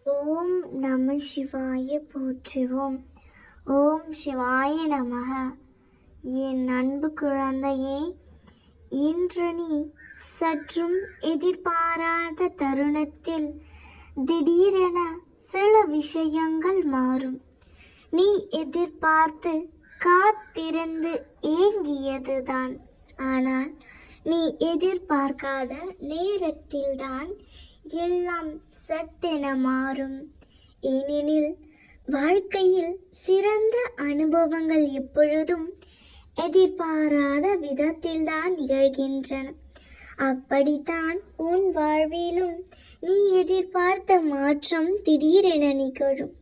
ஓம் நம சிவாய போற்றுவோம். ஓம் சிவாய நமக. என் அன்பு குழந்தையே, இன்று நீ சற்றும் எதிர்பாராத தருணத்தில் திடீரென சில விஷயங்கள் மாறும். நீ எதிர்பார்த்து காத்திருந்து ஏங்கியதுதான். ஆனால் நீ எதிர்பார்க்காத நேரத்தில்தான் எல்லாம் சட்டென மாறும். ஏனெனில் வாழ்க்கையில் சிறந்த அனுபவங்கள் எப்பொழுதும் எதிர்பாராத விதத்தில்தான் நிகழ்கின்றன. அப்படித்தான் உன் வாழ்விலும் நீ எதிர்பார்த்த மாற்றம் திடீரென நிகழும்.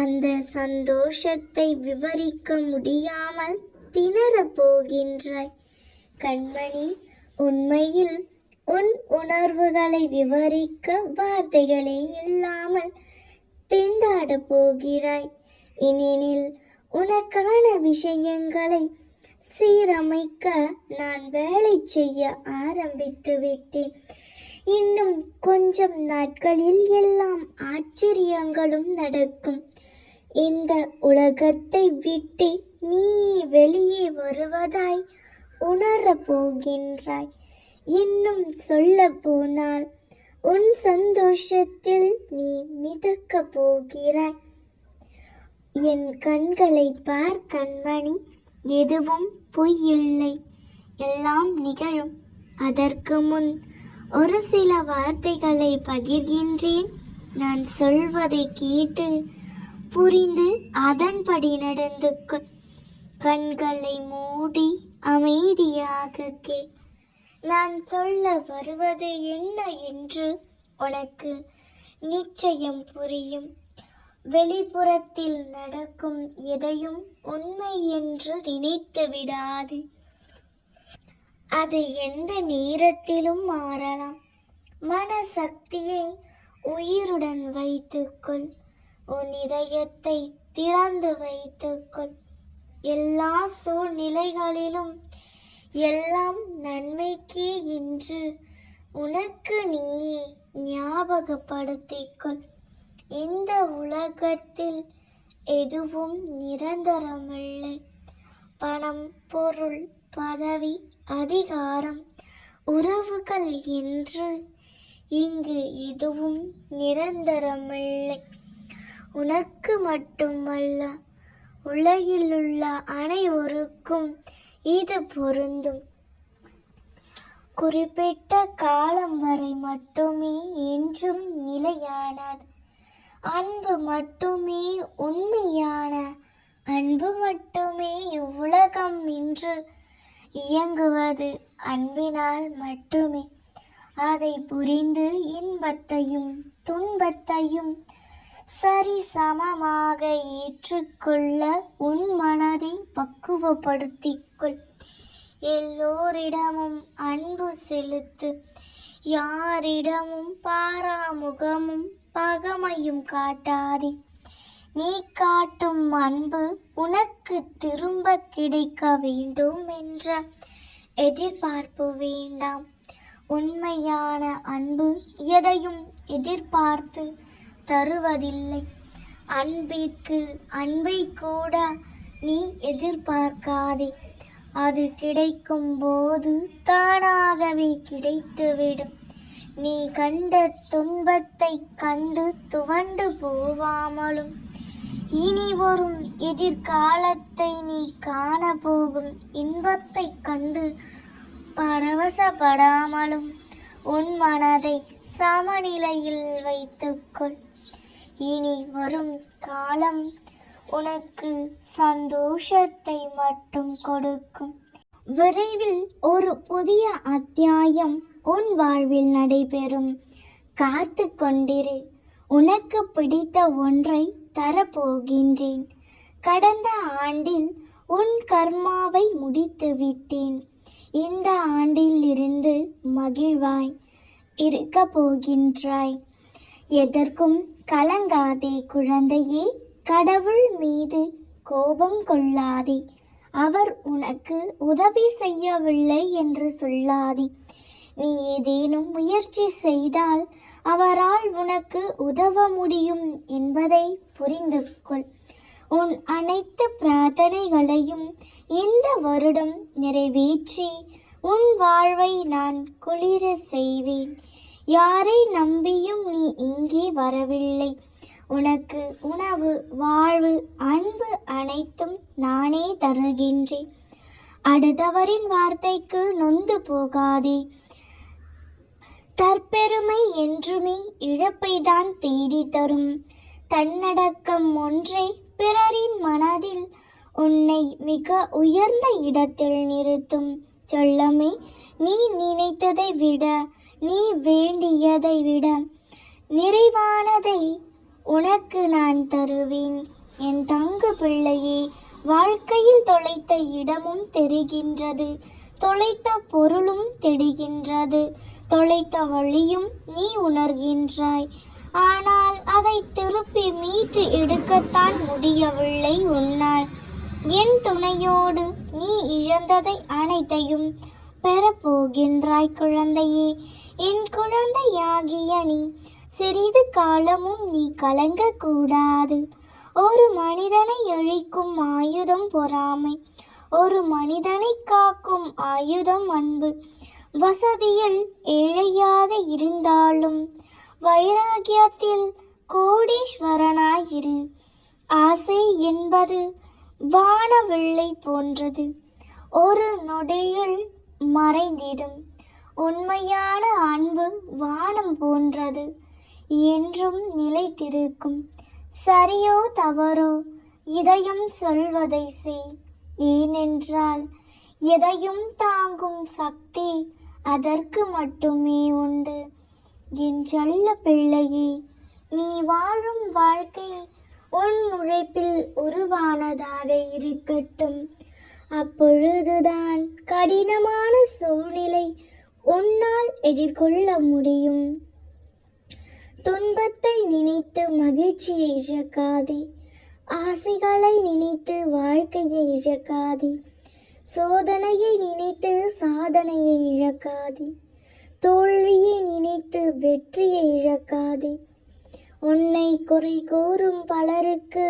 அந்த சந்தோஷத்தை விவரிக்க முடியாமல் திணறப் போகின்றாய். கண்மணி, உண்மையில் உன் உணர்வுகளை விவரிக்க வார்த்தைகளே இல்லாமல் திண்டாட போகிறாய். ஏனெனில் உனக்கான விஷயங்களை சீரமைக்க நான் வேலை செய்ய ஆரம்பித்து விட்டேன். இன்னும் கொஞ்சம் நாட்களில் எல்லாம் ஆச்சரியங்களும் நடக்கும். இந்த உலகத்தை விட்டு நீ வெளியே வருவதாய் உணரப் போகின்றாய். இன்னும் சொல்ல போனால் உன் சந்தோஷத்தில் நீ மிதக்க போகிறாய். என் கண்களை பார் கண்மணி, எதுவும் பொய் இல்லை, எல்லாம் நிகழும். அதற்கு முன் ஒரு சில வார்த்தைகளை பகிர்கின்றேன். நான் சொல்வதை கேட்டு புரிந்து அதன்படி நடந்து கொள். கண்களை மூடி அமைதியாக கேள். நான் சொல்ல வருவது என்ன என்று உனக்கு நிச்சயம் புரியும். வெளிப்புறத்தில் நடக்கும் எதையும் உண்மை என்று நினைத்து விடாது. அது எந்த நேரத்திலும் மாறலாம். மனசக்தியை உயிருடன் வைத்துக்கொள். உன் இதயத்தை திறந்து வைத்துக்கொள். எல்லா சூழ்நிலைகளிலும் எல்லாம் நன்மைக்கே என்று உனக்கு நீயே ஞாபகப்படுத்திக்கொள். இந்த உலகத்தில் எதுவும் நிரந்தரமில்லை. பணம், பொருள், பதவி, அதிகாரம், உறவுகள் என்று இங்கு எதுவும் நிரந்தரமில்லை. உனக்கு மட்டுமல்ல, உலகில் உள்ள அனைவருக்கும் இது பொருந்தும். குறிப்பிட்ட காலம் வரை மட்டுமே என்றும் நிலையானது. அன்பு மட்டுமே உண்மையான அன்பு மட்டுமே இவ்வுலகம் என்று இயங்குவது அன்பினால் மட்டுமே. அதை புரிந்து இன்பத்தையும் துன்பத்தையும் சரிசமமாக ஏற்றுக்கொள்ள உன் மனதை பக்குவப்படுத்திக்கொள். எல்லோரிடமும் அன்பு செலுத்து. யாரிடமும் பாராமுகமும் பகமையும் காட்டாதே. நீ காட்டும் அன்பு உனக்கு திரும்ப கிடைக்க வேண்டும் என்ற எதிர்பார்ப்பு வேண்டாம். உண்மையான அன்பு எதையும் எதிர்பார்த்து தருவதில்லை. அன்பிற்கு அன்பை கூட நீ எதிர்பார்க்காதே. அது கிடைக்கும் போது தானாகவே கிடைத்துவிடும். நீ கண்ட துன்பத்தை கண்டு துவண்டு போவாமலும், இனி வரும் எதிர்காலத்தை நீ காணப்போகும் இன்பத்தை கண்டு பரவசப்படாமலும் உன் மனதை சமநிலையில் வைத்துக்கொள். இனி வரும் காலம் உனக்கு சந்தோஷத்தை மட்டும் கொடுக்கும். விரைவில் ஒரு புதிய அத்தியாயம் உன் வாழ்வில் நடைபெறும். காத்து கொண்டிரு. உனக்கு பிடித்த ஒன்றை தரப்போகின்றேன். கடந்த ஆண்டில் உன் கர்மாவை முடித்து விட்டேன். இந்த ஆண்டில் இருந்து மகிழ்வாய் இருக்க போகின்றாய். எதற்கும் கலங்காதே குழந்தையே. கடவுள் மீது கோபம் கொள்ளாதே. அவர் உனக்கு உதவி செய்யவில்லை என்று சொல்லாதே. நீ ஏதேனும் முயற்சி செய்தால் அவரால் உனக்கு உதவ முடியும் என்பதை புரிந்து கொள். உன் அனைத்து பிரார்த்தனைகளையும் இந்த வருடம் நிறைவேற்றி உன் வாழ்வை நான் குளிர செய்வேன். யாரை நம்பியும் நீ இங்கே வரவில்லை. உனக்கு உணவு, வாழ்வு, அன்பு அனைத்தும் நானே தருகின்றேன். அடுத்தவரின் வார்த்தைக்கு நொந்து போகாதே. தற்பெருமை என்றுமே இழப்பைதான் தேடி தரும். தன்னடக்கம் ஒன்றே பிறரின் மனதில் உன்னை மிக உயர்ந்த இடத்தில் நிறுத்தும். சொல்லமே, நீ நினைத்ததை விட, நீ வேண்டியதை விட நிறைவானதை உனக்கு நான் தருவேன். என் தங்க பிள்ளையே, வாழ்க்கையில் தொலைத்த இடமும் தெரிகின்றது, தொலைத்த பொருளும் தெரிகின்றது, தொலைத்த வழியும் நீ உணர்கின்றாய். ஆனால் அதை திருப்பி மீட்டு எடுக்கத்தான் முடியவில்லை உன்னால். என் துணையோடு நீ இழந்ததை அனைத்தையும் பெறப்போகின்றாய் குழந்தையே. என் குழந்தையாகிய நீ சிறிது காலமும் நீ கலங்கக்கூடாது. ஒரு மனிதனை அழிக்கும் ஆயுதம் பொறாமை, ஒரு மனிதனை காக்கும் ஆயுதம் அன்பு. வசதியில் ஏழையாக இருந்தாலும் வைராகியத்தில் கோடீஸ்வரனாயிரு. ஆசை என்பது வானவில்லை போன்றது, ஒரு நொடியில் மறைந்திடும். உண்மையான அன்பு வானம் போன்றது, என்றும் நிலைத்திருக்கும். சரியோ தவறோ இதயம் சொல்வதை செய். ஏனென்றால் எதையும் தாங்கும் சக்தி அதற்கு மட்டுமே உண்டு. என் செல்ல பிள்ளையே, நீ வாழும் வாழ்க்கை உன் உழைப்பில் உருவானதாக இருக்கட்டும். அப்பொழுதுதான் கடினமான சூழ்நிலை உன்னால் எதிர்கொள்ள முடியும். துன்பத்தை நினைத்து மகிழ்ச்சியை இழக்காதே. ஆசைகளை நினைத்து வாழ்க்கையை இழக்காதே. சோதனையை நினைத்து சாதனையை இழக்காதே. தோல்வியை நினைத்து வெற்றியை இழக்காதே. உன்னை குறை கூறும் பலருக்கு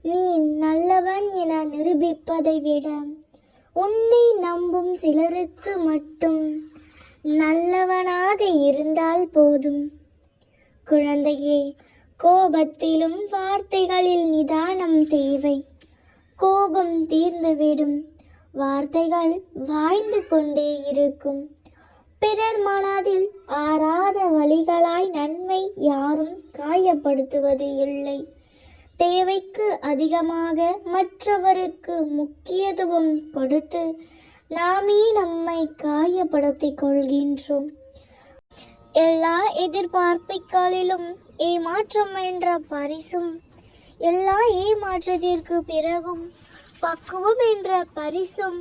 நீ நல்லவன் என நிரூபிப்பதை விட உன்னை நம்பும் சிலருக்கு மட்டும் நல்லவனாக இருந்தால் போதும். குழந்தையே, கோபத்திலும் வார்த்தைகளில் நிதானம் தேவை. கோபம் தீர்ந்துவிடும், வார்த்தைகள் வாழ்ந்து கொண்டே இருக்கும். பிறர் மனதில் ஆறாத வழிகளாய் நன்மை யாரும் காயப்படுத்துவது இல்லை. தேவைக்கு அதிகமாக மற்றவருக்கு முக்கியத்துவம் கொடுத்து நாமே நம்மை காயப்படுத்திக் கொள்கின்றோம். எல்லா எதிர்பார்ப்புகளிலும் ஏமாற்றம் என்ற பரிசும், எல்லா ஏமாற்றத்திற்கு பிறகும் பக்குவம் என்ற பரிசும்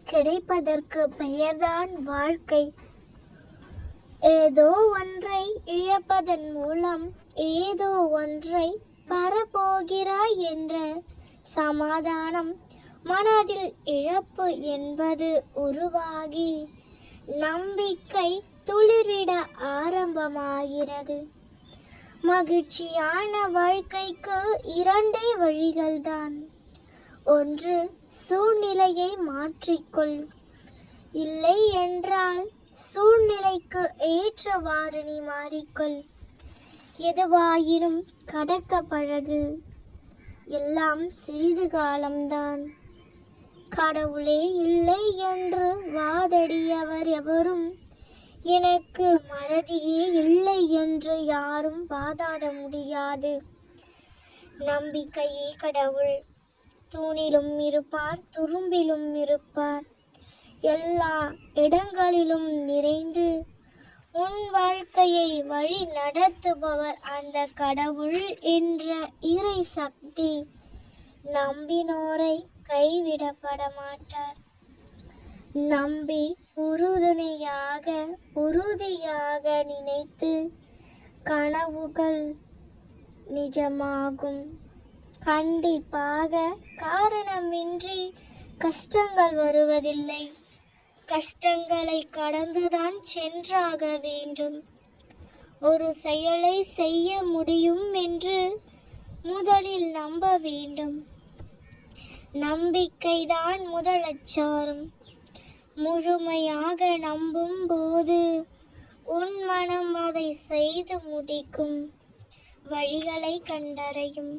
கிடைப்பதற்கு பெயர்தான் வாழ்க்கை. ஏதோ ஒன்றை இழப்பதன் மூலம் ஏதோ ஒன்றை பெறப்போகிறாய் என்ற சமாதானம் மனதில் இழப்பு என்பது உருவாகி நம்பிக்கை துளிர்விட ஆரம்பமாகிறது. மகிழ்ச்சியான வாழ்க்கைக்கு இரண்டே வழிகள்தான். ஒன்று, சூழ்நிலையை மாற்றிக்கொள். இல்லை என்றால் சூழ்நிலைக்கு ஏற்றவாறு நீ மாறிக்கொள். எதுவாயினும் கடக்க பழகு. எல்லாம் சிறிது காலம்தான். கடவுளே இல்லை என்று வாதடியவர் எவரும் எனக்கு மறதியே இல்லை என்று யாரும் வாதாட முடியாது. நம்பிக்கையே கடவுள். தூணிலும் இருப்பார், துரும்பிலும் இருப்பார். எல்லா இடங்களிலும் நிறைந்து உன் வாழ்க்கையை வழி நடத்துபவர் அந்த கடவுள் என்ற இறை சக்தி. நம்பினோரை கைவிடப்பட மாட்டார். நம்பி உறுதியாக நினைத்து கனவுகள் நிஜமாகும். கண்டிப்பாக காரணமின்றி கஷ்டங்கள் வருவதில்லை. கஷ்டங்களை கடந்துதான் சென்றாக வேண்டும். ஒரு செயலை செய்ய முடியும் என்று முதலில் நம்ப வேண்டும். நம்பிக்கைதான் முதல் அச்சாரம். முழுமையாக நம்பும் போது உன் மனம் அதை செய்து முடிக்கும் வழிகளை கண்டறியும்.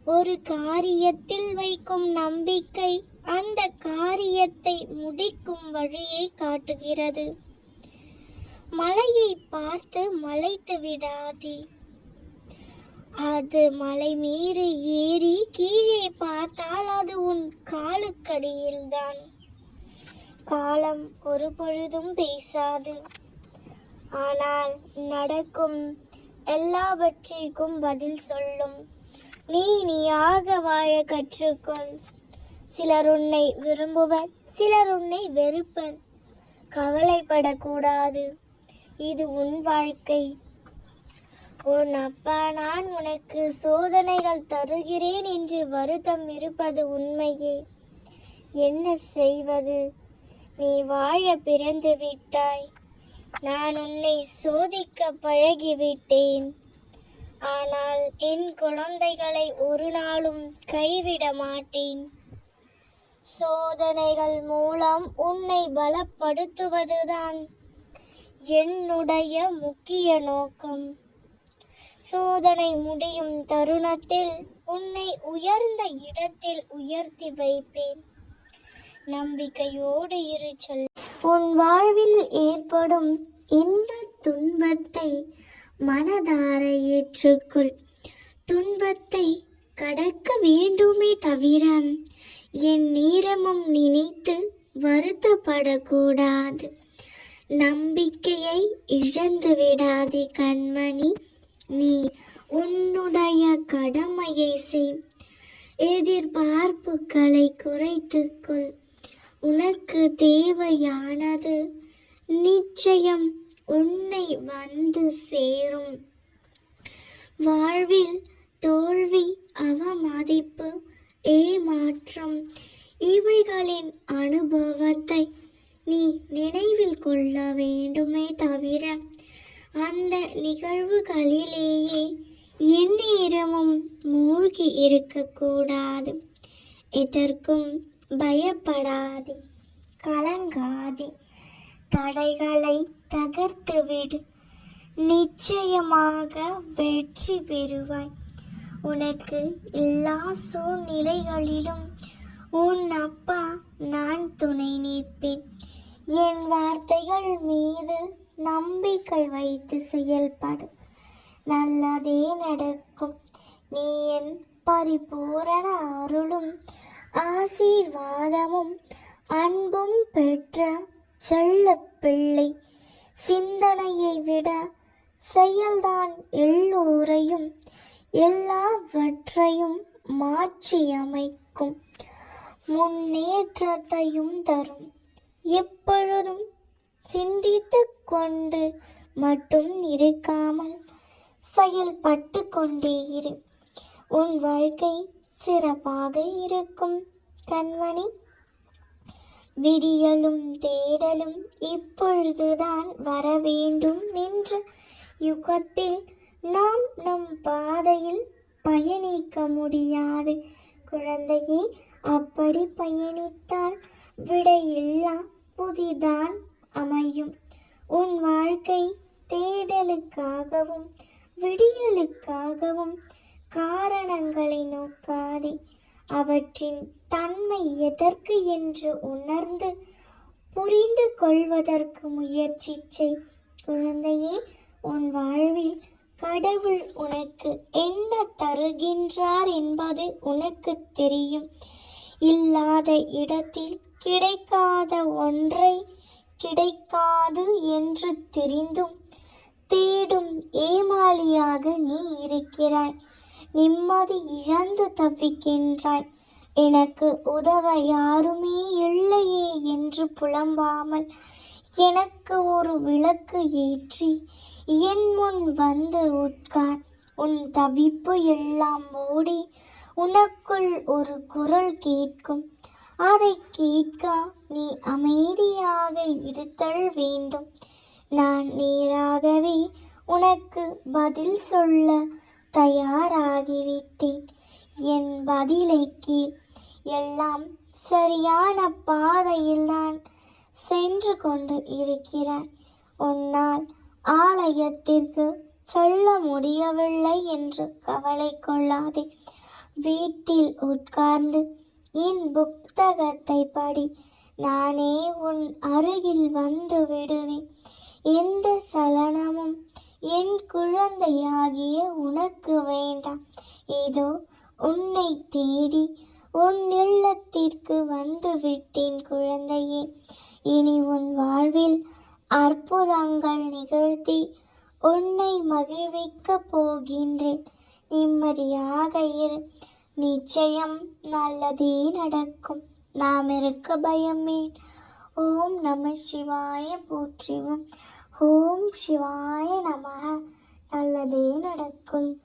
ஒரு காரியத்தில் வைக்கும் நம்பிக்கை அந்த காரியத்தை முடிக்கும் வழியை காட்டுகிறது. மலையை பார்த்து மலைத்து விடாதே. அது மலை மீறி ஏறி கீழே பார்த்தால் அது உன் காலுக்கடியில்தான். காலம் ஒரு பொழுதும் பேசாது, ஆனால் நடக்கும் எல்லாவற்றிற்கும் பதில் சொல்லும். நீயாக வாழ கற்றுக்கொள். சிலர் உன்னை விரும்புவர், சிலர் உன்னை வெறுப்பர். கவலைப்படக்கூடாது, இது உன் வாழ்க்கை. உன் அப்பா நான் உனக்கு சோதனைகள் தருகிறேன் என்று வருத்தம் இருப்பது உண்மையே. என்ன செய்வது, நீ வாழ பிறந்து விட்டாய். நான் உன்னை சோதிக்க பழகிவிட்டேன். ஆனால் என் குழந்தைகளை ஒரு நாளும் கைவிட மாட்டேன். சோதனைகள் மூலம் உன்னை பலப்படுத்துவதுதான் என்னுடைய முக்கிய நோக்கம். சோதனை முடியும் தருணத்தில் உன்னை உயர்ந்த இடத்தில் உயர்த்தி வைப்பேன். நம்பிக்கையோடு இரு சொல். உன் வாழ்வில் ஏற்படும் இந்த துன்பத்தை மனதார ஏற்றுக்கொள். துன்பத்தை கடக்க வேண்டுமே தவிர என் நேரமும் நினைத்து வருத்தப்படக்கூடாது. நம்பிக்கையை இழந்து விடாதே கண்மணி. நீ உன்னுடைய கடமையை செய். எதிர்பார்ப்புகளை குறைத்துக்கொள். உனக்கு தேவையானது நிச்சயம் உன்னை வந்து சேரும். வாழ்வில் தோல்வி, அவமதிப்பு, ஏமாற்றம் இவைகளின் அனுபவத்தை நீ நினைவில் கொள்ள வேண்டுமே தவிர அந்த நிகழ்வுகளிலேயே எந்நேரமும் மூழ்கி இருக்கக்கூடாது. எதற்கும் பயப்படாதே, கலங்காதே. தடைகளை தகர்த்துவிடு. நிச்சயமாக வெற்றி பெறுவாய். உனக்கு எல்லா சூழ்நிலைகளிலும் உன் அப்பா நான் துணை நிற்பேன். என் வார்த்தைகள் மீது நம்பிக்கை வைத்து செயல்படு. நல்லதே நடக்கும். நீ என் பரிபூரண அருளும் ஆசீர்வாதமும் அன்பும் பெற்ற செல்ல பிள்ளை. சிந்தனையை விட செயல்தான் எல்லோரையும் எல்லாவற்றையும் மாற்றி அமைக்கும், முன்னேற்றத்தையும் தரும். எப்பொழுதும் சிந்தித்து கொண்டு மட்டும் இருக்காமல் செயல்பட்டு கொண்டே இரு. உன் வாழ்க்கை சிறப்பாக இருக்கும் கண்மணி. விடியலும் தேடலும் இப்பொழுதுதான் வர வேண்டும் என்ற யுகத்தில் நாம் நம் பாதையில் பயணிக்க முடியாது குழந்தையே. அப்படி பயணித்தால் விடையில்லா புதிதான் அமையும். உன் வாழ்க்கை தேடலுக்காகவும் விடியலுக்காகவும் காரணங்களை நோக்காதே. அவற்றின் தன்மை எதற்கு என்று உணர்ந்து புரிந்து கொள்வதற்கு முயற்சி செய் குழந்தையே. உன் வாழ்வில் கடவுள் உனக்கு என்ன தருகின்றார் என்பது உனக்கு தெரியும். இல்லாத இடத்தில் கிடைக்காத ஒன்றை கிடைக்காது என்று தெரிந்தும் தேடும் ஏமாளியாக நீ இருக்கிறாய். நிம்மதி இழந்து தவிக்கின்றாய். எனக்கு உதவ யாருமே இல்லையே என்று புலம்பாமல் எனக்கு ஒரு விளக்கு ஏற்றி என் முன் வந்து உட்கார். உன் தவிப்பு எல்லாம் ஓடி உனக்குள் ஒரு குரல் கேட்கும். அதை கேட்க நீ அமைதியாக இருத்தல் வேண்டும். நான் நேராகவே உனக்கு பதில் சொல்ல தயாராகிவிட்டேன். என் பதிலை கீழ். எல்லாம் சரியான பாதையில்தான் சென்று கொண்டு இருக்கிறாய். உன்னால் ஆலயத்திற்கு சொல்ல முடியவில்லை என்று கவலை கொள்ளாதே. வீட்டில் உட்கார்ந்து என் புத்தகத்தை படி. நானே உன் அருகில் வந்து விடுவேன். எந்த சலனமும் என் குழந்தையாகிய உனக்கு வேண்டாம். இதோ உன்னை தேடி உன் இல்லத்திற்கு வந்து விட்டேன் குழந்தையே. இனி உன் வாழ்வில் அற்புதங்கள் நிகழ்த்தி உன்னை மகிழ்விக்கப் போகின்றேன். நிம்மதியாக இரு. நிச்சயம் நல்லதே நடக்கும். நாம் இருக்க பயமேன். ஓம் நம சிவாய போற்றிவோம். ஓம் சிவாய நமக. நல்லதே நடக்கும்.